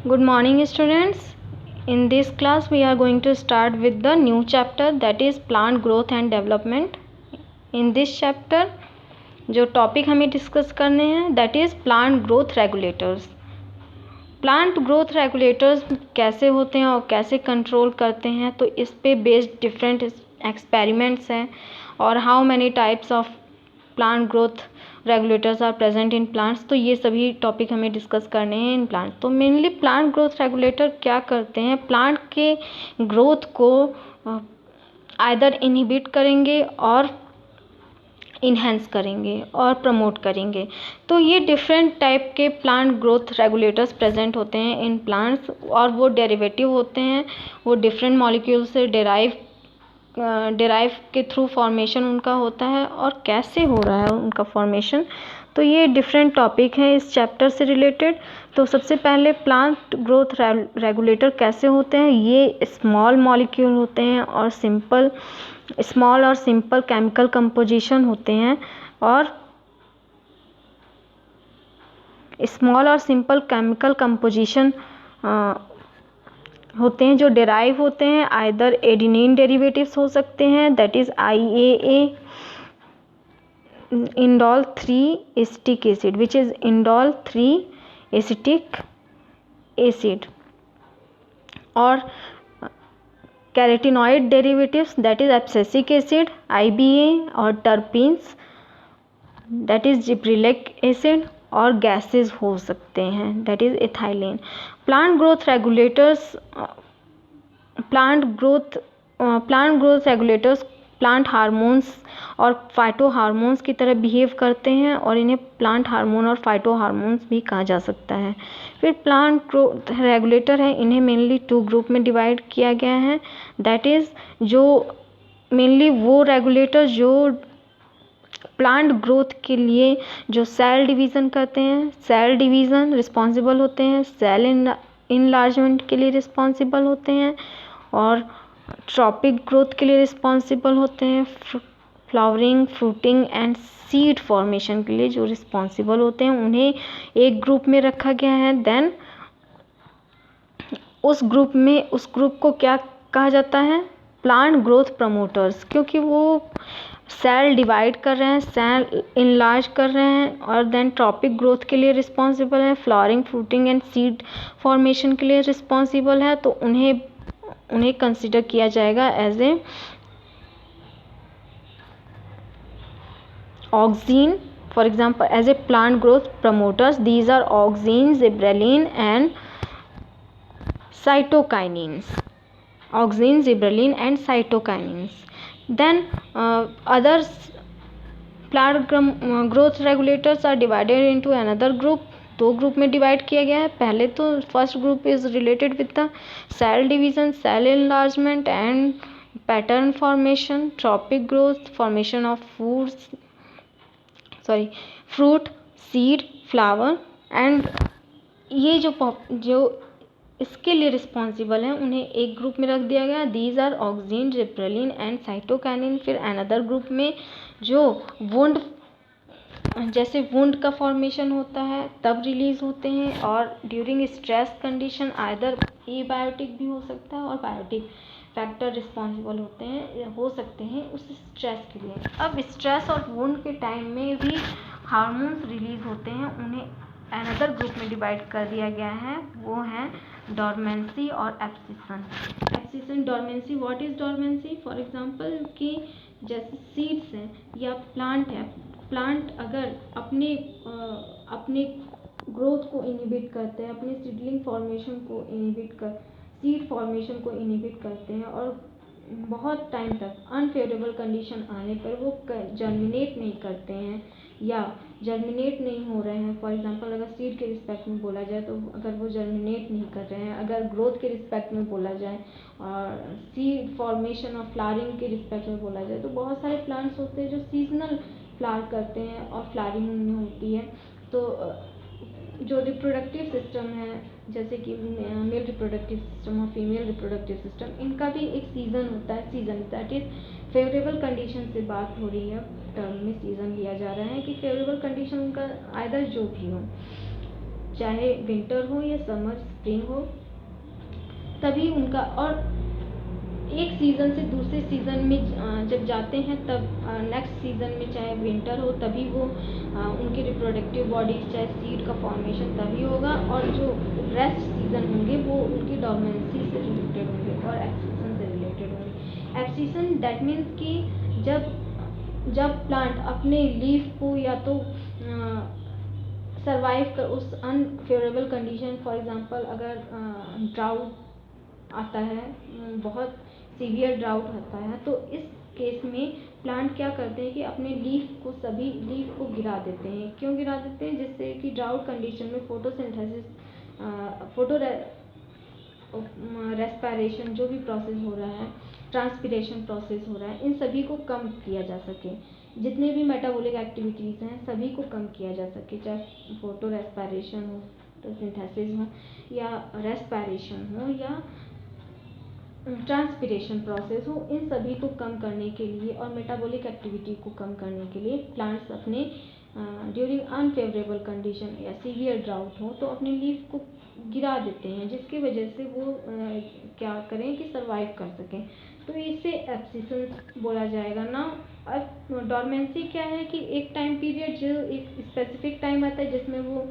Good morning students. In this class we are going to start with the new chapter, that is plant growth and development. In this chapter जो topic हमें discuss करने हैं that is plant growth regulators. Plant growth regulators कैसे होते हैं और कैसे control करते हैं, तो इस पे बेस्ड डिफरेंट एक्सपेरिमेंट्स हैं और how many types of plant growth regulators are present in plants. तो ये सभी टॉपिक हमें डिस्कस करने हैं इन प्लांट. तो मेनली प्लांट ग्रोथ रेगुलेटर क्या करते हैं, प्लांट के ग्रोथ को आइदर इनहिबिट करेंगे और इन्हेंस करेंगे और प्रमोट करेंगे. तो ये डिफरेंट टाइप के प्लांट ग्रोथ रेगुलेटर्स प्रेजेंट होते हैं इन प्लांट्स और वो डेरिवेटिव होते हैं, वो डिफरेंट मॉलिक्यूल से डेराइव के थ्रू फॉर्मेशन उनका होता है और कैसे हो रहा है उनका फॉर्मेशन. तो ये डिफरेंट टॉपिक हैं इस चैप्टर से रिलेटेड. तो सबसे पहले प्लांट ग्रोथ रेगुलेटर कैसे होते हैं. ये स्मॉल मॉलिक्यूल होते हैं और स्मॉल और सिंपल केमिकल कंपोजिशन होते हैं और स्मॉल और सिंपल केमिकल कंपोजिशन होते हैं जो डेराइव होते हैं. आइदर एडिनिन डेरिवेटिव्स हो सकते हैं, that is IAA, indole 3 acetic acid, which is indole 3 acetic acid, और carotenoid derivatives that is abscisic acid IBA, और terpenes that is gibberellic acid, और गैसेस हो सकते हैं that is ethylene. Plant growth regulators plant hormones और phyto hormones की तरह behave करते हैं और इन्हें प्लांट हार्मोन और फाइटो हार्मोन्स भी कहा जा सकता है. फिर प्लांट ग्रोथ रेगुलेटर है, इन्हें मेनली 2 ग्रुप में डिवाइड किया गया है. दैट इज़ जो मेनली वो रेगुलेटर जो प्लांट ग्रोथ के लिए जो सेल डिवीज़न करते हैं, सेल डिवीज़न रिस्पॉन्सिबल होते हैं, सेल इनलार्जमेंट के लिए रिस्पॉन्सिबल होते हैं, और ट्रॉपिक ग्रोथ के लिए रिस्पॉन्सिबल होते हैं, flowering, fruiting and seed formation के लिए जो रिस्पॉन्सिबल होते हैं, उन्हें एक ग्रुप में रखा गया है. देन उस ग्रुप को क्या कहा जाता है, प्लांट ग्रोथ प्रमोटर्स, क्योंकि वो सेल डिवाइड कर रहे हैं, सेल इनलार्ज कर रहे हैं, और देन ट्रॉपिक ग्रोथ के लिए रिस्पॉन्सिबल है, flowering, fruiting and seed formation के लिए रिस्पॉन्सिबल है. तो उन्हें कंसिडर किया जाएगा as a auxin, for example as a plant growth promoters. These are auxin, gibberellin and cytokinins. Auxin, gibberellin and cytokinins. Then others plant growth regulators are divided into another group. 2 group में divide किया गया है. पहले तो first group is related with the cell division, cell enlargement and pattern formation, tropic growth, formation of fruit, seed, flower, and ये जो इसके लिए रिस्पॉन्सिबल हैं उन्हें एक ग्रुप में रख दिया गया. These are auxin, gibberellin and cytokinin. फिर अनदर ग्रुप में जो जैसे वुंड का फॉर्मेशन होता है तब रिलीज होते हैं, और during stress condition either abiotic भी हो सकता है और बायोटिक फैक्टर रिस्पॉन्सिबल हो सकते हैं उस स्ट्रेस के लिए. अब स्ट्रेस और वुंड के टाइम में भी हार्मोन्स रिलीज होते हैं, उन्हें अनदर ग्रुप में डिवाइड कर दिया गया है. वो हैं डॉर्मेंसी और abscission. Dormancy, what is dormancy? For example कि जैसे सीड्स हैं या प्लांट है, प्लांट अगर अपने ग्रोथ को इनहिबिट करते हैं, अपने सीडलिंग फॉर्मेशन को सीड फॉर्मेशन को इनहिबिट करते हैं और बहुत टाइम तक अनफेवरेबल कंडीशन आने पर वो जर्मिनेट नहीं करते हैं या जर्मिनेट नहीं हो रहे हैं. फॉर एग्जांपल अगर सीड के रिस्पेक्ट में बोला जाए तो अगर वो जर्मिनेट नहीं कर रहे हैं, अगर ग्रोथ के रिस्पेक्ट में बोला जाए और सीड फॉर्मेशन और फ्लावरिंग के रिस्पेक्ट में बोला जाए, तो बहुत सारे प्लांट्स होते हैं जो सीजनल फ्लावर करते हैं और फ्लावरिंग उनमें होती है. तो जो रिप्रोडक्टिव सिस्टम है, जैसे कि मेल रिप्रोडक्टिव सिस्टम और फीमेल रिप्रोडक्टिव सिस्टम, इनका भी एक सीज़न होता है. Season that is favourable condition से बात हो रही है, टर्म में सीज़न लिया जा रहा है कि फेवरेबल कंडीशन उनका आइदर जो भी हो, चाहे विंटर हो या समर स्प्रिंग हो, तभी उनका, और एक सीज़न से दूसरे सीज़न में जब जाते हैं तब नेक्स्ट सीज़न में चाहे विंटर हो तभी वो उनकी रिप्रोडक्टिव बॉडीज, चाहे सीड का फॉर्मेशन तभी होगा, और जो रेस्ट सीज़न होंगे वो उनकी डॉर्मेंसी से रिलेटेड होंगे और एक्सेशन से रिलेटेड होंगे। एक्सेशन दैट मीन्स कि जब प्लांट अपने लीफ को या तो सर्वाइव कर उस अनफेवरेबल कंडीशन, फॉर एग्जांपल अगर ड्राउट आता है, बहुत सीवियर ड्राउट आता है, तो इस केस में प्लांट क्या करते हैं कि अपने सभी लीफ को गिरा देते हैं। क्यों गिरा देते हैं? जिससे कि ड्राउट कंडीशन में फोटोसिंथेसिस, रेस्पिरेशन जो भी प्रोसेस हो रहा है, ट्रांसपिरेशन प्रोसेस हो रहा है, इन सभी को कम किया जा सके। जितने भी मेटाबॉलिक एक्टिविटीज़ हैं सभी को कम किया जा सके, चाहे फोटो रेस्पिरेशन हो, फोटोसिंथेसिस हो, या रेस्पिरेशन हो, या ट्रांसपिरेशन प्रोसेस हो, इन सभी को कम करने के लिए और मेटाबॉलिक एक्टिविटी को कम करने के लिए प्लांट्स अपने ड्यूरिंग अनफेवरेबल कंडीशन या सीवियर ड्राउट हो तो अपने लीफ को गिरा देते हैं, जिसकी वजह से वो क्या करें कि सर्वाइव कर सकें। तो इसे एब्सिसेंस बोला जाएगा ना। अब डॉर्मेंसी क्या है कि एक टाइम पीरियड, जो एक स्पेसिफिक टाइम आता है जिसमें वो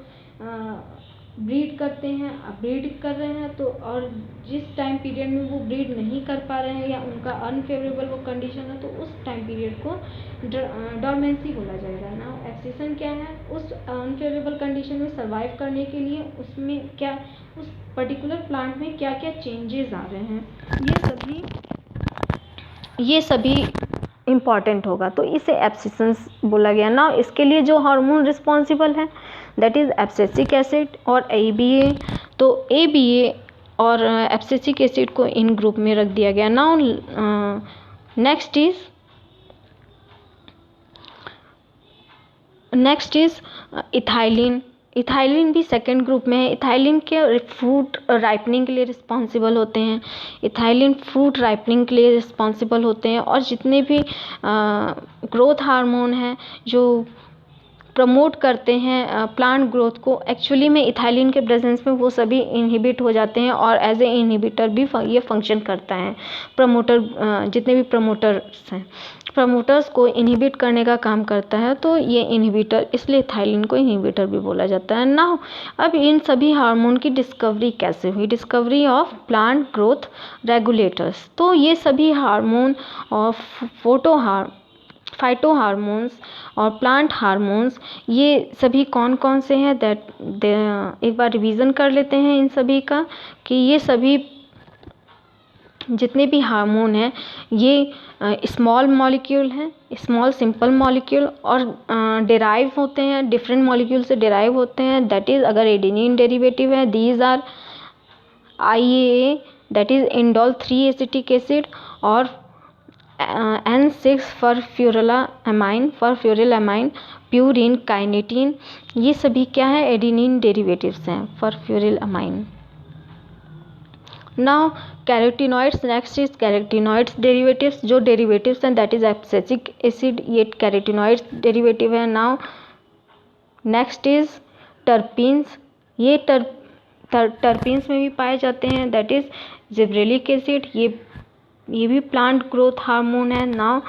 ब्रीड करते हैं, ब्रीड कर रहे हैं, तो और जिस टाइम पीरियड में वो ब्रीड नहीं कर पा रहे हैं या उनका अनफेवरेबल वो कंडीशन है, तो उस टाइम पीरियड को डॉर्मेंसी बोला जाएगा ना। एक्सेशन क्या है? उस अनफेवरेबल कंडीशन में सर्वाइव करने के लिए उसमें क्या, उस पर्टिकुलर प्लांट में क्या क्या चेंजेस आ रहे हैं, ये सभी इम्पॉर्टेंट होगा, तो इसे एब्सिसेंस बोला गया ना। इसके लिए जो हार्मोन रिस्पॉन्सिबल है दैट इज़ एब्सिसिक एसिड और ABA। तो ABA और एब्सिसिक एसिड को इन ग्रुप में रख दिया गया। Now next is ethylene. Ethylene भी सेकेंड ग्रुप में है। इथाइलिन के फ्रूट राइपनिंग के लिए रिस्पॉन्सिबल होते हैं। इथाइलिन फ्रूट राइपनिंग के लिए रिस्पॉन्सिबल होते हैं, और जितने भी ग्रोथ हार्मोन हैं जो प्रमोट करते हैं प्लांट ग्रोथ को, एक्चुअली में इथाइलिन के प्रेजेंस में वो सभी इनहिबिट हो जाते हैं, और एज ए इनहिबिटर भी ये फंक्शन करता है। प्रमोटर, जितने भी प्रमोटर्स हैं, प्रमोटर्स को इनहिबिट करने का काम करता है, तो ये इनहिबिटर, इसलिए इथाइलिन को इनहिबिटर भी बोला जाता है ना। अब इन सभी हार्मोन की डिस्कवरी कैसे हुई? Discovery of plant growth regulators. तो ये सभी हार्मोन और फाइटो हार्मोन्स और प्लांट हार्मोन्स, ये सभी कौन कौन से हैं, एक बार रिवीजन कर लेते हैं इन सभी का, कि ये सभी जितने भी हार्मोन हैं ये स्मॉल मॉलिक्यूल हैं, स्मॉल सिंपल मॉलिक्यूल, और डिराइव होते हैं, डिफरेंट मॉलिक्यूल से डिराइव होते हैं। दैट इज़, अगर एडेनिन डेरिवेटिव है, these are IAA, that is indole 3 acetic acid, और N6 फॉरफ्यूरिलामाइन, प्यूरिन, काइनेटिन, ये सभी क्या है? एडेनिन डेरिवेटिव्स हैं, furfurylamine. Now carotenoids, next is carotenoids derivatives. जो डेरिवेटिव्स हैं दैट इज एब्सिसिक एसिड, ये कैरोटीनॉइड्स डेरिवेटिव है। Now next is terpenes. ये टर्पीन्स में भी पाए जाते हैं, दैट इज जिब्रेलिक एसिड, ये भी प्लांट ग्रोथ हार्मोन है। नाउ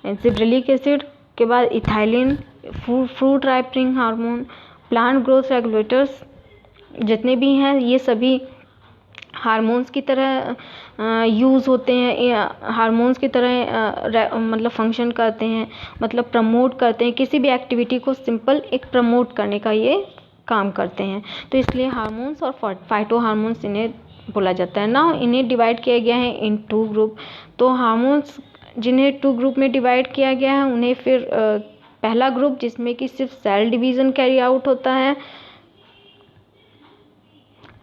जिब्रेलिक एसिड के बाद ethylene, fruit ripening hormone, plant growth regulators जितने भी हैं ये सभी हार्मोन्स की तरह यूज़ होते हैं, हार्मोन्स की तरह मतलब फंक्शन करते हैं, मतलब प्रमोट करते हैं, किसी भी एक्टिविटी को सिंपल एक प्रमोट करने का ये काम करते हैं। तो इसलिए हार्मोन्स और फाइटो हार्मोन्स इन्हें बोला जाता है ना। इन्हें डिवाइड किया गया है इन 2 ग्रुप। तो हार्मोन्स जिन्हें 2 ग्रुप में डिवाइड किया गया है उन्हें फिर पहला ग्रुप जिसमें कि सिर्फ सेल डिवीज़न कैरी आउट होता है,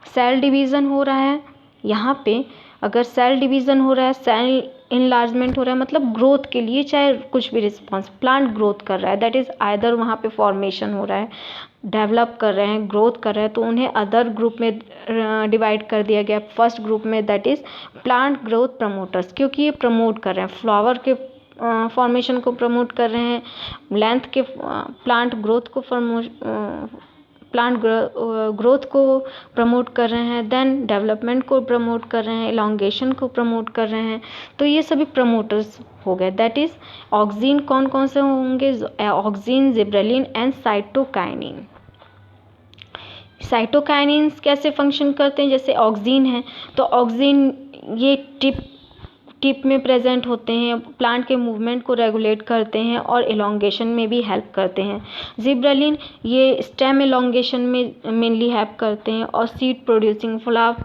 सेल डिवीज़न हो रहा है यहाँ पे, अगर सेल डिवीज़न हो रहा है, सेल इनलार्जमेंट हो रहा है, मतलब ग्रोथ के लिए चाहे कुछ भी रिस्पॉन्स, प्लांट ग्रोथ कर रहा है, दैट इज़ आइदर वहाँ पे फॉर्मेशन हो रहा है, डेवलप कर रहे हैं, ग्रोथ कर रहे हैं, तो उन्हें अदर ग्रुप में डिवाइड कर दिया गया। फर्स्ट ग्रुप में that is plant growth promoters, क्योंकि ये प्रमोट कर रहे हैं, फ्लावर के फॉर्मेशन को प्रमोट कर रहे हैं, लेंथ के प्लांट ग्रोथ को प्लांट ग्रोथ को प्रमोट कर रहे हैं, देन डेवलपमेंट को प्रमोट कर रहे हैं, एलोंगेशन को प्रमोट कर रहे हैं। तो ये सभी प्रमोटर्स हो गए। दैट इज ऑक्सिन कौन कौन से होंगे? Auxin, gibberellin and cytokinin. Cytokinins कैसे फंक्शन करते हैं? जैसे ऑक्सिन है तो ऑक्सिन ये टिप में प्रेजेंट होते हैं, प्लांट के मूवमेंट को रेगुलेट करते हैं और एलोंगेशन में भी हेल्प करते हैं। जिब्रेलिन ये स्टेम एलोंगेशन में मेनली हेल्प करते हैं और seed producing, flower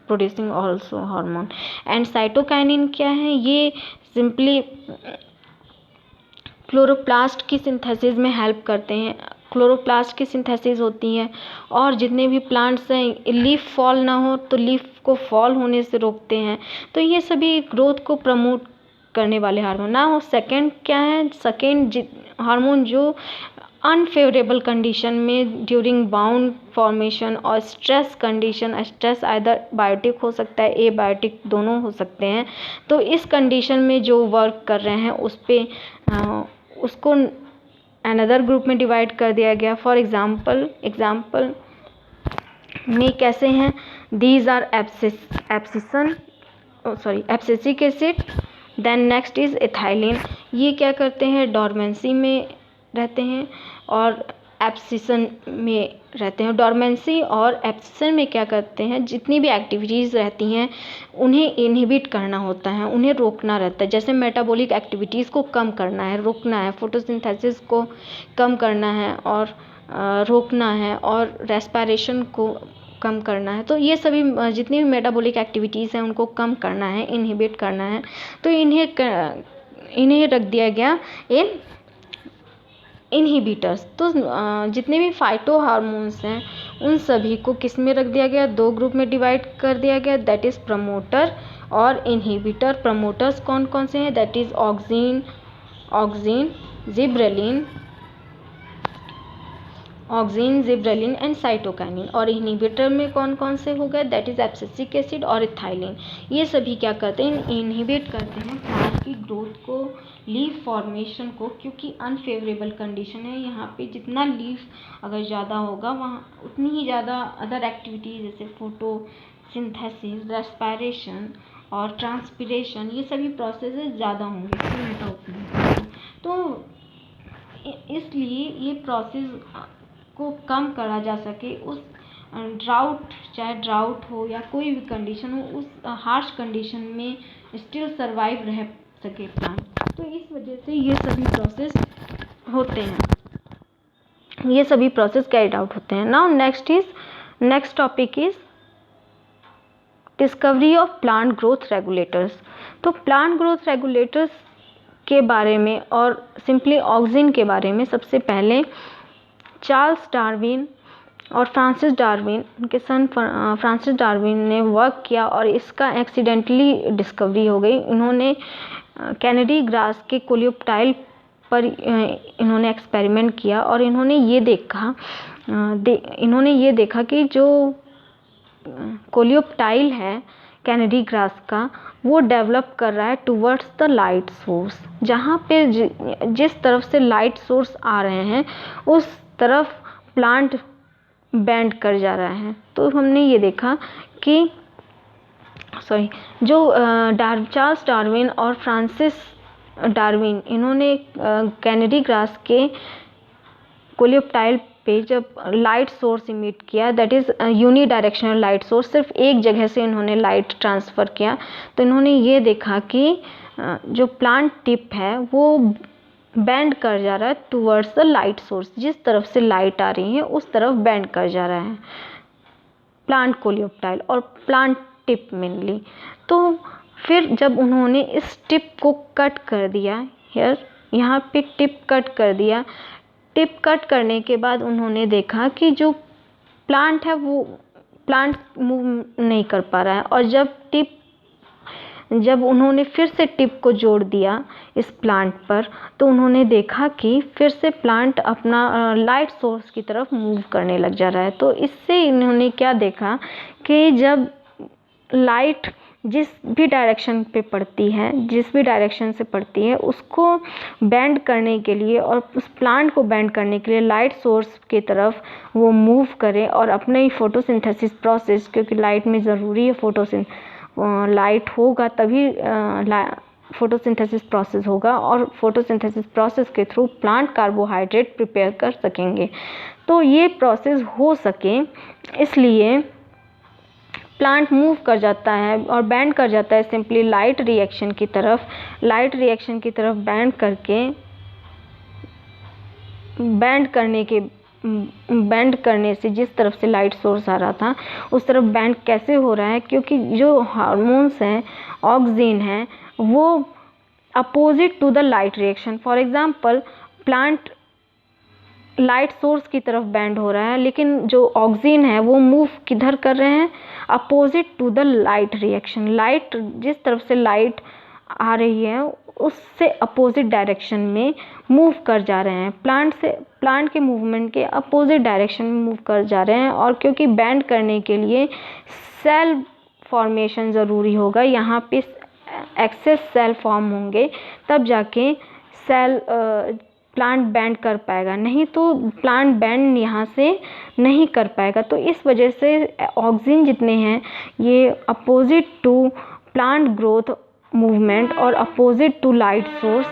producing also hormone. And cytokinin क्या है? ये सिंपली क्लोरोप्लास्ट की सिंथेसिस में हेल्प करते हैं। क्लोरोप्लास्ट की सिंथेसिस होती है और जितने भी प्लांट्स हैं लीफ फॉल ना हो तो लीफ को फॉल होने से रोकते हैं। तो ये सभी ग्रोथ को प्रमोट करने वाले हार्मोन। ना हो सेकंड क्या है? सेकंड हार्मोन जो अनफेवरेबल कंडीशन में ड्यूरिंग बाउंड फॉर्मेशन और stress condition, stress either biotic हो सकता है, एबायोटिक दोनों हो सकते हैं। तो इस कंडीशन में जो वर्क कर रहे हैं उस पे उसको अनदर ग्रुप में डिवाइड कर दिया गया। फॉर एग्जाम्पल में कैसे हैं? These are abscisic acid, then next is ethylene. ये क्या करते हैं? डॉर्मेंसी में रहते हैं और एब्सिसन में रहते हैं। डॉर्मेंसी और एब्सिसन में क्या करते हैं? जितनी भी एक्टिविटीज़ रहती हैं उन्हें इनहिबिट करना होता है, उन्हें रोकना रहता है। जैसे मेटाबॉलिक एक्टिविटीज़ को कम करना है, रोकना है, फोटोसिंथेसिस को कम करना है और रोकना है, और रेस्पिरेशन को कम करना है। तो ये सभी जितनी भी मेटाबॉलिक एक्टिविटीज़ हैं उनको कम करना है, इनहिबिट करना है। तो इन्हें रख दिया गया इनहिबिटर्स। तो जितने भी फाइटो हार्मोन्स हैं उन सभी को किस में रख दिया गया? दो ग्रुप में डिवाइड कर दिया गया, दैट इज़ प्रमोटर और इनहिबिटर। प्रमोटर्स कौन कौन से हैं? That is auxin, gibberellin and cytokinin. और इनहिबिटर में कौन कौन से हो गए? दैट इज एब्सिसिक एसिड और इथाइलिन। ये सभी क्या करते हैं? इनहिबिट करते हैं प्लांट की ग्रोथ को, लीफ फॉर्मेशन को, क्योंकि अनफेवरेबल कंडीशन है यहाँ पे। जितना लीफ अगर ज़्यादा होगा वहाँ उतनी ही ज़्यादा अदर एक्टिविटीज जैसे फोटोसिंथेसिस, रेस्पिरेशन और ट्रांसपिरेशन, ये सभी प्रोसेसेस ज़्यादा होंगे तो इसलिए ये प्रोसेस को कम करा जा सके, उस ड्राउट, चाहे ड्राउट हो या कोई भी कंडीशन हो, उस हार्श कंडीशन में स्टिल सरवाइव रह सके प्लांट। तो इस वजह से ये सभी प्रोसेस होते हैं, ये सभी प्रोसेस कैरिड आउट होते हैं। Now next topic is discovery of plant growth regulators. तो प्लांट ग्रोथ रेगुलेटर्स के बारे में और सिंपली ऑक्सिन के बारे में सबसे पहले चार्ल्स डार्विन और फ्रांसिस डार्विन, उनके सन फ्रांसिस डार्विन ने वर्क किया और इसका एक्सीडेंटली डिस्कवरी हो गई। इन्होंने कैनेडी ग्रास के कोलियोप्टाइल पर इन्होंने एक्सपेरिमेंट किया और इन्होंने ये देखा कि जो कोलियोप्टाइल है कैनेडी ग्रास का, वो डेवलप कर रहा है टुवर्ड्स द लाइट सोर्स। जहाँ पे जिस तरफ से लाइट सोर्स आ रहे हैं उस तरफ प्लांट बेंड कर जा रहा है। तो हमने ये देखा कि चार्ल्स डार्विन और फ्रांसिस डार्विन, इन्होंने कैनेडी ग्रास के कोलियोप्टाइल पे जब लाइट सोर्स इमिट किया, that is unidirectional light source, सिर्फ एक जगह से इन्होंने लाइट ट्रांसफ़र किया, तो इन्होंने ये देखा कि जो प्लांट टिप है वो बेंड कर जा रहा है टुवर्ड्स द लाइट सोर्स। जिस तरफ से लाइट आ रही है उस तरफ बेंड कर जा रहा है प्लांट कोलियोप्टाइल और प्लांट टिप मेनली। तो फिर जब उन्होंने इस टिप को कट कर दिया, यहाँ पे टिप कट कर दिया, टिप कट करने के बाद उन्होंने देखा कि जो प्लांट है वो प्लांट मूव नहीं कर पा रहा है। और जब उन्होंने फिर से टिप को जोड़ दिया इस प्लांट पर, तो उन्होंने देखा कि फिर से प्लांट अपना लाइट सोर्स की तरफ मूव करने लग जा रहा है। तो इससे इन्होंने क्या देखा कि जब लाइट जिस भी डायरेक्शन पे पड़ती है, जिस भी डायरेक्शन से पड़ती है, उसको बेंड करने के लिए और उस प्लांट को बेंड करने के लिए लाइट सोर्स की तरफ वो मूव करे और अपने ही फोटोसिंथेसिस प्रोसेस, क्योंकि लाइट में ज़रूरी है लाइट होगा तभी फोटोसिंथेसिस प्रोसेस होगा और फोटोसिंथेसिस प्रोसेस के थ्रू प्लांट कार्बोहाइड्रेट प्रिपेयर कर सकेंगे। तो ये प्रोसेस हो सके इसलिए प्लांट मूव कर जाता है और बेंड कर जाता है सिंपली लाइट रिएक्शन की तरफ बेंड करने से जिस तरफ से लाइट सोर्स आ रहा था उस तरफ बेंड कैसे हो रहा है, क्योंकि जो हार्मोन्स हैं, ऑक्सिन है, वो opposite to the light reaction. For example plant light source की तरफ बेंड हो रहा है, लेकिन जो ऑक्सिन है वो मूव किधर कर रहे हैं, opposite to the light reaction. Light जिस तरफ से लाइट आ रही है उससे अपोजिट डायरेक्शन में मूव कर जा रहे हैं, प्लांट के मूवमेंट के अपोजिट डायरेक्शन में मूव कर जा रहे हैं। और क्योंकि बेंड करने के लिए सेल फॉर्मेशन ज़रूरी होगा, यहाँ पे एक्सेस सेल फॉर्म होंगे तब जाके प्लांट बेंड कर पाएगा, नहीं तो प्लांट बेंड यहाँ से नहीं कर पाएगा। तो इस वजह से ऑक्सिन जितने हैं ये opposite to plant growth movement और opposite to light source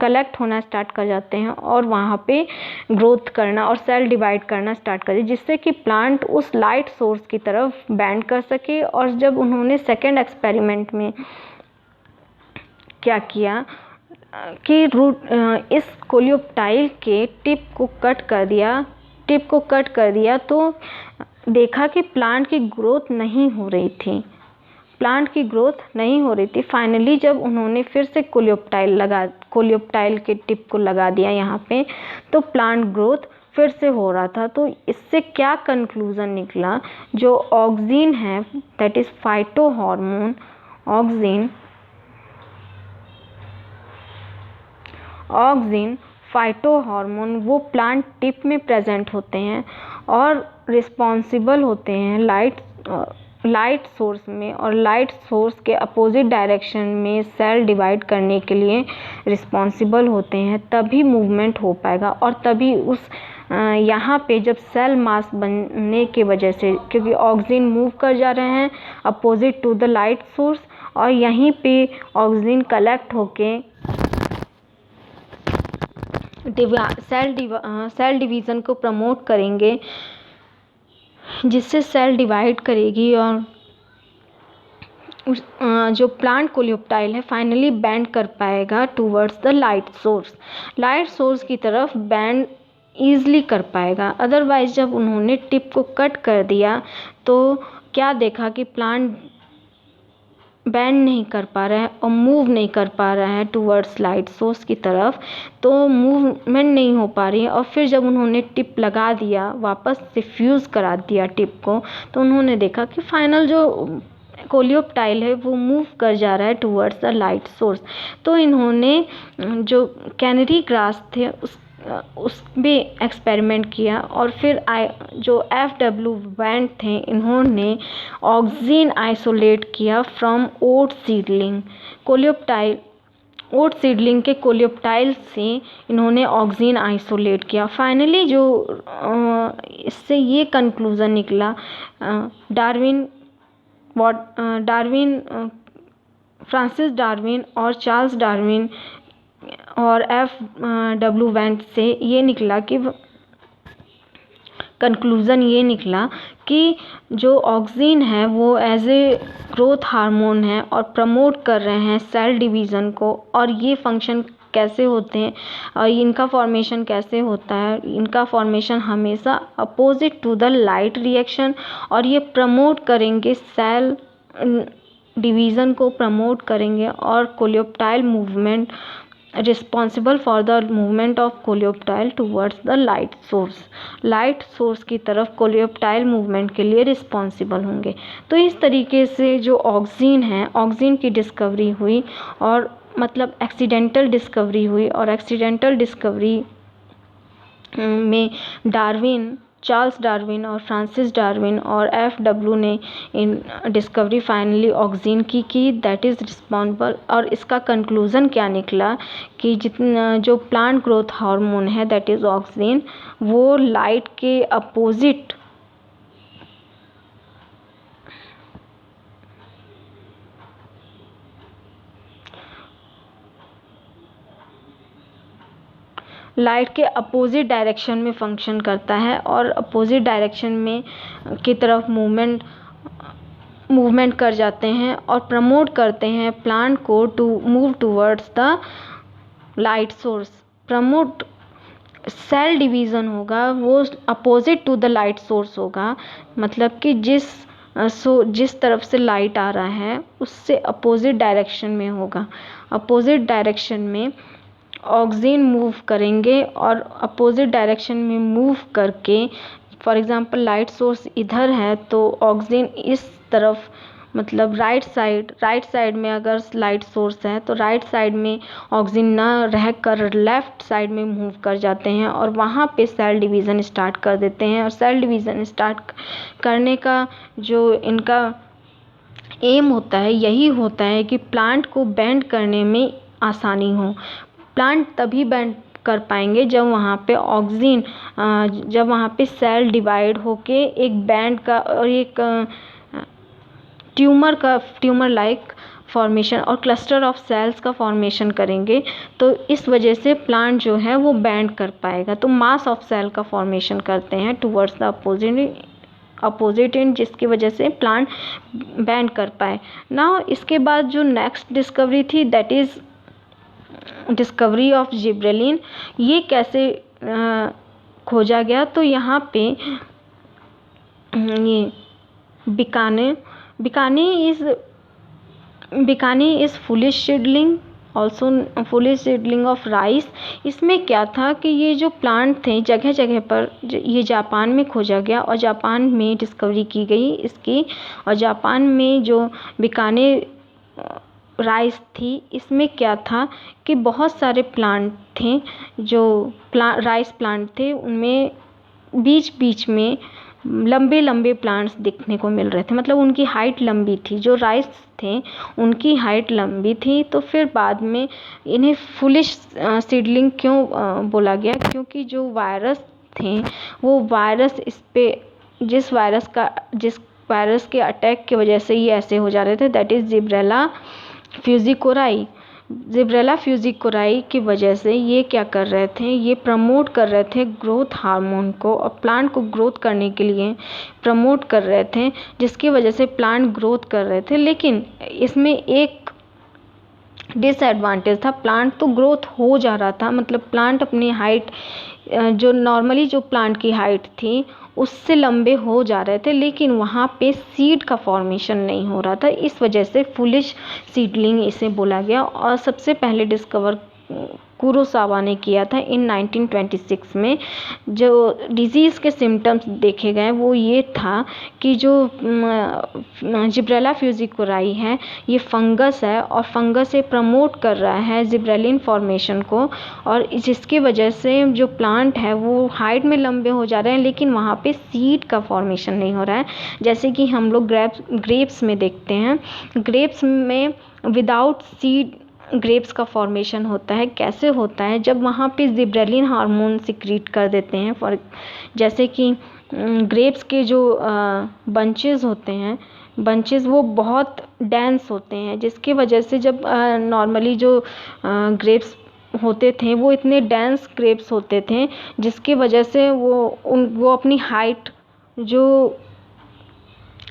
collect होना स्टार्ट कर जाते हैं और वहाँ पे ग्रोथ करना और सेल डिवाइड करना स्टार्ट कर, जिससे कि प्लांट उस लाइट सोर्स की तरफ बेंड कर सके। और जब उन्होंने सेकेंड एक्सपेरिमेंट में क्या किया कि इस कोलियोप्टाइल के टिप को कट कर दिया तो देखा कि प्लांट की ग्रोथ नहीं हो रही थी। फाइनली जब उन्होंने फिर से कोलियोप्टाइल के टिप को लगा दिया यहाँ पे, तो प्लांट ग्रोथ फिर से हो रहा था। तो इससे क्या कंक्लूज़न निकला, जो ऑक्सिन है that is phyto hormone, auxin phyto hormone वो प्लांट टिप में प्रेजेंट होते हैं और रिस्पॉन्सिबल होते हैं लाइट सोर्स में, और लाइट सोर्स के अपोजिट डायरेक्शन में सेल डिवाइड करने के लिए रिस्पॉन्सिबल होते हैं। तभी मूवमेंट हो पाएगा और तभी उस यहाँ पे जब सेल मास बनने के वजह से, क्योंकि ऑक्सिन मूव कर जा रहे हैं opposite to the light source और यहीं पे ऑक्सिन कलेक्ट होके सेल डिवीज़न को प्रमोट करेंगे, जिससे सेल डिवाइड करेगी और जो प्लांट कोलियोप्टाइल है फाइनली बेंड कर पाएगा टूवर्ड्स द लाइट सोर्स की तरफ बेंड ईज़िली कर पाएगा। अदरवाइज जब उन्होंने टिप को कट कर दिया तो क्या देखा कि प्लांट बेंड नहीं कर पा रहा है और मूव नहीं कर पा रहा है टूवर्ड्स लाइट सोर्स की तरफ, तो मूवमेंट नहीं हो पा रही है। और फिर जब उन्होंने टिप लगा दिया, वापस से फ्यूज़ करा दिया टिप को, तो उन्होंने देखा कि फाइनल जो कोलियोप्टाइल है वो मूव कर जा रहा है टूवर्ड्स द लाइट सोर्स। तो इन्होंने जो कैनरी ग्रास थे उस पे एक्सपेरिमेंट किया और फिर जो FW वेंट थे, इन्होंने ऑक्सिन आइसोलेट किया फ्रॉम ओट सीडलिंग के कोलियोप्टाइल से इन्होंने ऑक्सिन आइसोलेट किया। फाइनली जो इससे ये कंक्लूज़न निकला, फ्रांसिस डार्विन और चार्ल्स डार्विन और FW वेंट से ये निकला कि कंक्लूज़न ये निकला कि जो ऑक्सिन है वो एज ए ग्रोथ हार्मोन है और प्रमोट कर रहे हैं सेल डिवीज़न को। और ये फंक्शन कैसे होते हैं और इनका फॉर्मेशन कैसे होता है, इनका फॉर्मेशन हमेशा opposite to the light reaction, और ये प्रमोट करेंगे सेल डिवीज़न को प्रमोट करेंगे और coleoptile movement responsible for the movement of coleoptile towards the light source की तरफ कोलियोप्टाइल मूवमेंट के लिए रिस्पॉन्सिबल होंगे। तो इस तरीके से जो ऑक्सिन की डिस्कवरी हुई, और मतलब एक्सीडेंटल डिस्कवरी हुई, और एक्सीडेंटल डिस्कवरी में डार्विन चार्ल्स डार्विन और फ्रांसिस डार्विन और FW ने इन डिस्कवरी फाइनली ऑक्सीन की दैट इज़ रिस्पॉन्सिबल। और इसका कंक्लूज़न क्या निकला कि जितना जो प्लांट ग्रोथ हार्मोन है दैट इज़ ऑक्सीन, वो लाइट के अपोजिट डायरेक्शन में फंक्शन करता है और अपोजिट डायरेक्शन में की तरफ मूवमेंट कर जाते हैं और प्रमोट करते हैं प्लांट को to move towards the light source. Promote cell division होगा वो opposite to the light source होगा, मतलब कि जिस तरफ से लाइट आ रहा है उससे अपोजिट डायरेक्शन में होगा। अपोजिट डायरेक्शन में ऑक्सीन मूव करेंगे और अपोजिट डायरेक्शन में मूव करके, फॉर एग्जांपल लाइट सोर्स इधर है तो ऑक्सीन इस तरफ, मतलब राइट साइड में अगर लाइट सोर्स है तो राइट साइड में ऑक्सीन ना रह कर लेफ्ट साइड में मूव कर जाते हैं और वहाँ पे सेल डिवीज़न स्टार्ट कर देते हैं। और सेल डिवीज़न स्टार्ट करने का जो इनका एम होता है यही होता है कि प्लांट को बेंड करने में आसानी हो। प्लांट तभी बेंड कर पाएंगे जब वहाँ पे ऑक्सीन, जब वहाँ पे सेल डिवाइड होके एक बैंड का और एक ट्यूमर लाइक फॉर्मेशन और क्लस्टर ऑफ सेल्स का फॉर्मेशन करेंगे, तो इस वजह से प्लांट जो है वो बैंड कर पाएगा। तो मास ऑफ सेल का फॉर्मेशन करते हैं टुवर्ड्स द अपोजिट एंड, जिसकी वजह से प्लांट बैंड कर पाए। नाउ इसके बाद जो नेक्स्ट डिस्कवरी थी that is discovery of gibberellin. ये कैसे खोजा गया, तो यहाँ पे ये bakanae is foolish seedling, also foolish seedling of rice. इसमें क्या था कि ये जो प्लांट थे जगह जगह पर, ये जापान में खोजा गया और जापान में डिस्कवरी की गई इसकी। और जापान में जो बिकाने राइस थी, इसमें क्या था कि बहुत सारे प्लांट थे जो राइस प्लांट थे, उनमें बीच बीच में लंबे प्लांट्स दिखने को मिल रहे थे, मतलब उनकी हाइट लंबी थी। जो राइस थे उनकी हाइट लंबी थी। तो फिर बाद में इन्हें फुलिश सीडलिंग क्यों बोला गया, क्योंकि जो वायरस थे वो वायरस जिस वायरस के अटैक की वजह से ये ऐसे हो जा रहे थे दैट इज़ जिब्रेला फ्यूजिकोराई की वजह से ये क्या कर रहे थे, ये प्रमोट कर रहे थे ग्रोथ हार्मोन को और प्लांट को ग्रोथ करने के लिए प्रमोट कर रहे थे, जिसकी वजह से प्लांट ग्रोथ कर रहे थे। लेकिन इसमें एक डिसएडवांटेज था, प्लांट तो ग्रोथ हो जा रहा था, मतलब प्लांट अपनी हाइट जो नॉर्मली जो प्लांट की हाइट थी उससे लंबे हो जा रहे थे, लेकिन वहाँ पे सीड का फॉर्मेशन नहीं हो रहा था। इस वजह से फुलिश सीडलिंग इसे बोला गया। और सबसे पहले डिस्कवर कुरोसावा ने किया था इन 1926 में। जो डिजीज़ के सिम्टम्स देखे गए वो ये था कि जो जिब्रेला फ्यूजिकोराई है ये फंगस है और फंगस से प्रमोट कर रहा है जिब्रेलिन फॉर्मेशन को, और जिसकी वजह से जो प्लांट है वो हाइट में लंबे हो जा रहे हैं, लेकिन वहाँ पे सीड का फॉर्मेशन नहीं हो रहा है। जैसे कि हम लोग ग्रेप्स में देखते हैं, ग्रेप्स में विदाउट सीड ग्रेप्स का फॉर्मेशन होता है। कैसे होता है, जब वहाँ पे जिब्रेलिन हार्मोन सिक्रीट कर देते हैं, फॉर जैसे कि ग्रेप्स के जो बंचेस होते हैं, बंचेस वो बहुत डेंस होते हैं, जिसकी वजह से जब नॉर्मली जो ग्रेप्स होते थे वो इतने डेंस ग्रेप्स होते थे, जिसकी वजह से वो अपनी हाइट, जो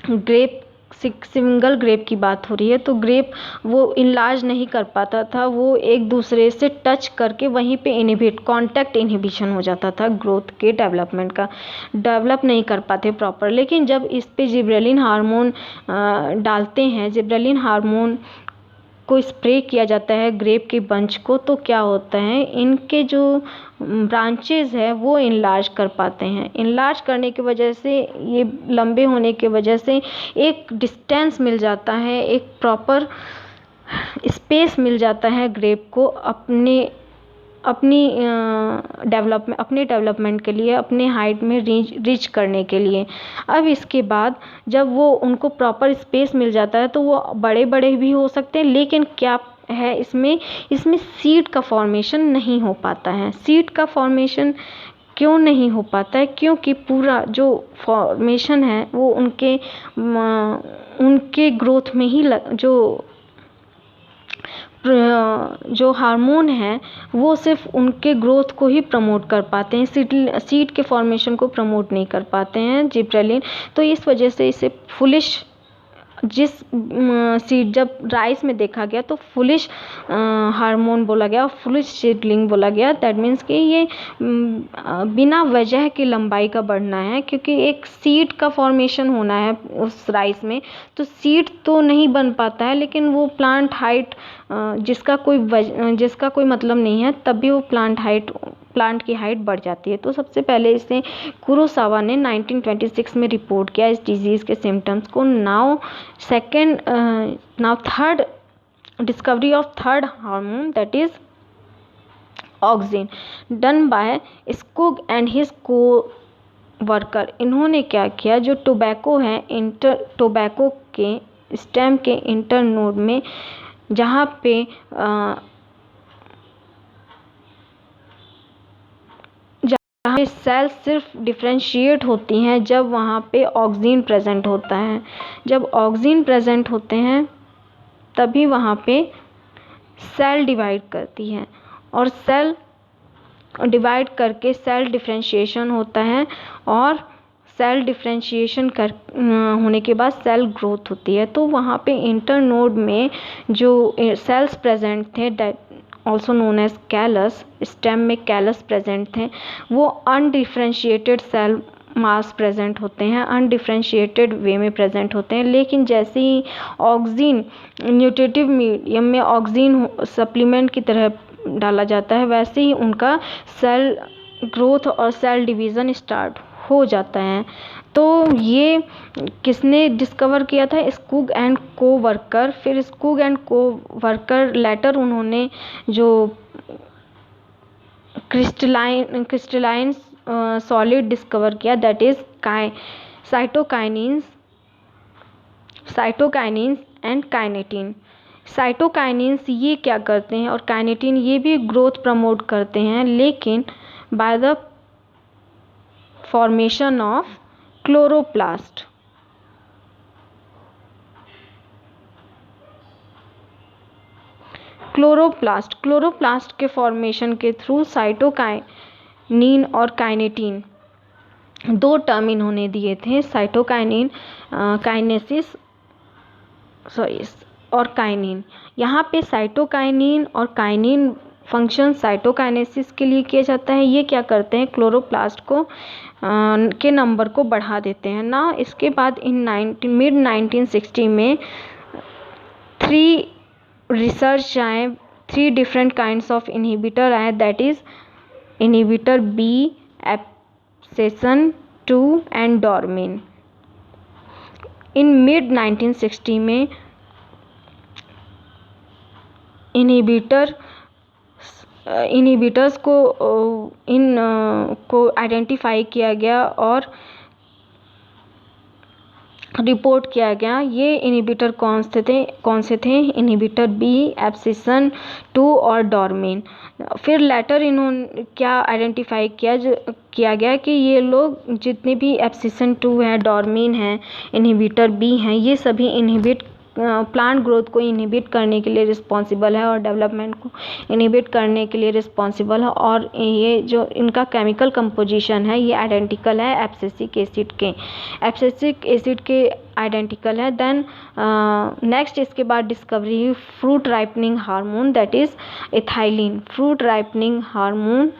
ग्रेप सिंगल ग्रेप की बात हो रही है, तो ग्रेप वो इनलार्ज नहीं कर पाता था, वो एक दूसरे से टच करके वहीं पे कॉन्टैक्ट इनहिबिशन हो जाता था, ग्रोथ के डेवलपमेंट का डेवलप नहीं कर पाते प्रॉपर। लेकिन जब इस पे जिब्रेलिन हार्मोन डालते हैं, जिब्रेलिन हार्मोन को स्प्रे किया जाता है ग्रेप के बंच को, तो क्या होता है, इनके जो ब्रांचेस है वो इनलार्ज कर पाते हैं। इनलार्ज करने की वजह से, ये लंबे होने की वजह से एक डिस्टेंस मिल जाता है, एक प्रॉपर स्पेस मिल जाता है ग्रेप को अपने अपने डेवलपमेंट के लिए, अपने हाइट में रीच करने के लिए। अब इसके बाद जब वो उनको प्रॉपर स्पेस मिल जाता है तो वो बड़े बड़े भी हो सकते हैं, लेकिन क्या है इसमें सीड का फॉर्मेशन नहीं हो पाता है। सीड का फॉर्मेशन क्यों नहीं हो पाता है? क्योंकि पूरा जो फॉर्मेशन है वो उनके ग्रोथ में ही जो हार्मोन है वो सिर्फ उनके ग्रोथ को ही प्रमोट कर पाते हैं, सीड के फॉर्मेशन को प्रमोट नहीं कर पाते हैं जिब्रेलिन। तो इस वजह से इसे फुलिश, जिस सीड जब राइस में देखा गया तो फुलिश हार्मोन बोला गया और फुलिश सीडलिंग बोला गया। दैट मीन्स कि ये बिना वजह की लंबाई का बढ़ना है, क्योंकि एक सीड का फॉर्मेशन होना है उस राइस में, तो सीड तो नहीं बन पाता है, लेकिन वो प्लांट हाइट जिसका कोई मतलब नहीं है, तब भी वो प्लांट की हाइट बढ़ जाती है। तो सबसे पहले इसे कुरोसावा ने 1926 में रिपोर्ट किया इस डिजीज़ के सिम्टम्स को। Now third discovery of third hormone, that is auxin, done by Skoog and his को वर्कर। इन्होंने क्या किया, जो टोबैको है, टोबैको के स्टेम के इंटर नोड में जहाँ पे सेल्स सिर्फ डिफ्रेंशिएट होती हैं जब वहाँ पे ऑक्सिन प्रेजेंट होता है। जब ऑक्सिन प्रेजेंट होते हैं तभी वहाँ पे सेल डिवाइड करती है, और सेल डिवाइड करके सेल डिफ्रेंशिएशन होता है, और सेल डिफ्रेंशिएशन होने के बाद सेल ग्रोथ होती है। तो वहाँ पे इंटरनोड में जो सेल्स प्रेजेंट थे, also known as callus, stem में कैलस प्रेजेंट थे, वो अनडिफ्रेंशिएटेड सेल मास प्रेजेंट होते हैं, अनडिफ्रेंशिएटेड वे में प्रेजेंट होते हैं। लेकिन जैसे ही ऑक्सिन न्यूट्रिटिव मीडियम में ऑक्सिन सप्लीमेंट की तरह डाला जाता है, वैसे ही उनका सेल ग्रोथ और सेल डिवीज़न स्टार्ट हो जाता है। तो ये किसने डिस्कवर किया था? स्कूग एंड को वर्कर। फिर स्कूग एंड को वर्कर लेटर उन्होंने जो क्रिस्टलाइन सॉलिड डिस्कवर किया, that is cytokinins and kinetin. Cytokinins ये क्या करते हैं, और काइनेटिन ये भी ग्रोथ प्रमोट करते हैं, लेकिन by the formation of chloroplast. Chloroplast के फॉर्मेशन के थ्रू साइटोकाइनिन और काइनेटिन, दो टर्म इन्होंने दिए थे, साइटोकाइनिन काइनेसिस और काइनिन। यहाँ पे साइटोकाइनिन और काइनिन फंक्शन साइटोकाइनेसिस के लिए किया जाता है। ये क्या करते हैं, क्लोरोप्लास्ट को के नंबर को बढ़ा देते हैं ना। इसके बाद मिड 1960 में 3 रिसर्च आए, 3 डिफरेंट काइंड्स ऑफ इनहिबिटर आए, that is inhibitor B, abscisin 2 and dormin. In mid 1960 में इनहिबिटर्स को आइडेंटिफाई किया गया और रिपोर्ट किया गया। ये इनहिबिटर कौन से थे? इनहिबिटर बी, एब्सिसन 2 और डॉर्मिन। फिर लेटर इन्होंने क्या आइडेंटिफाई किया गया कि ये लोग जितने भी एब्सिसन 2 है, डॉर्मिन है, इनहिबिटर बी हैं, ये सभी प्लांट ग्रोथ को इनहिबिट करने के लिए रिस्पॉन्सिबल है और डेवलपमेंट को इनहिबिट करने के लिए रिस्पॉन्सिबल है। और ये जो इनका केमिकल कंपोजिशन है ये आइडेंटिकल है एब्सिसिक एसिड के आइडेंटिकल है। देन नेक्स्ट इसके बाद डिस्कवरी हुई fruit ripening hormone, that is ethylene. Fruit ripening hormone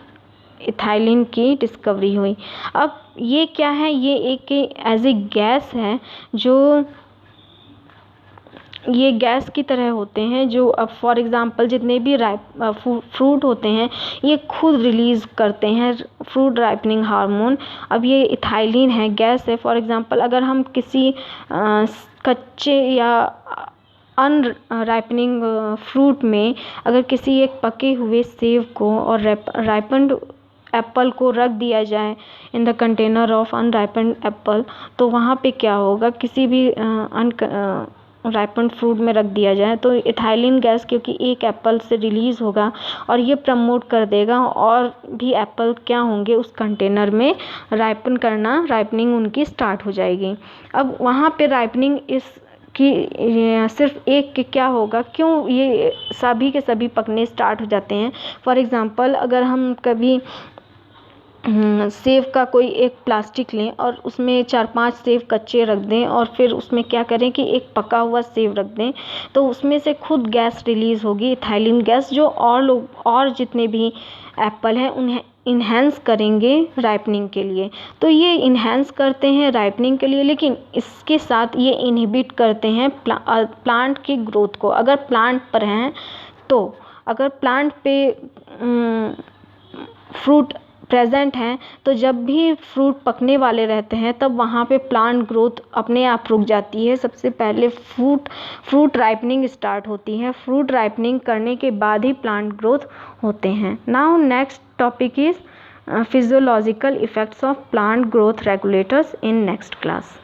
ethylene की डिस्कवरी हुई। अब ये क्या है? ये एक एज ए गैस है, जो ये गैस की तरह होते हैं, जो अब फॉर एग्जांपल जितने भी फ्रूट होते हैं ये खुद रिलीज़ करते हैं फ्रूट राइपनिंग हार्मोन। अब ये इथाइलिन है, गैस है। फॉर एग्जांपल अगर हम किसी कच्चे या अनराइपनिंग फ्रूट में अगर किसी एक पके हुए सेब को और राइपन्ड एप्पल को रख दिया जाए in the container of unripened apple, तो वहाँ पे क्या होगा, किसी भी राइपन्ड फ्रूट में रख दिया जाए तो इथाइलिन गैस क्योंकि एक एप्पल से रिलीज़ होगा और ये प्रमोट कर देगा और भी एप्पल क्या होंगे उस कंटेनर में राइपनिंग उनकी स्टार्ट हो जाएगी। अब वहाँ पे राइपनिंग कि सिर्फ एक के क्या होगा, क्यों ये सभी के सभी पकने स्टार्ट हो जाते हैं। फॉर एग्ज़ाम्पल अगर हम कभी सेब का कोई एक प्लास्टिक लें और उसमें 4-5 सेब कच्चे रख दें और फिर उसमें क्या करें कि एक पका हुआ सेब रख दें, तो उसमें से खुद गैस रिलीज़ होगी, इथाइलिन गैस, जो और जितने भी एप्पल हैं उन्हें इन्हेंस करेंगे राइपनिंग के लिए। तो ये इन्हेंस करते हैं राइपनिंग के लिए, लेकिन इसके साथ ये इनहिबिट करते हैं प्लांट की ग्रोथ को। अगर प्लांट पर हैं तो अगर प्लांट पे फ्रूट प्रेजेंट हैं तो जब भी फ्रूट पकने वाले रहते हैं तब वहाँ पे प्लांट ग्रोथ अपने आप रुक जाती है। सबसे पहले फ्रूट राइपनिंग स्टार्ट होती है, फ्रूट राइपनिंग करने के बाद ही प्लांट ग्रोथ होते हैं। Now next topic is physiological effects of plant growth regulators in next class.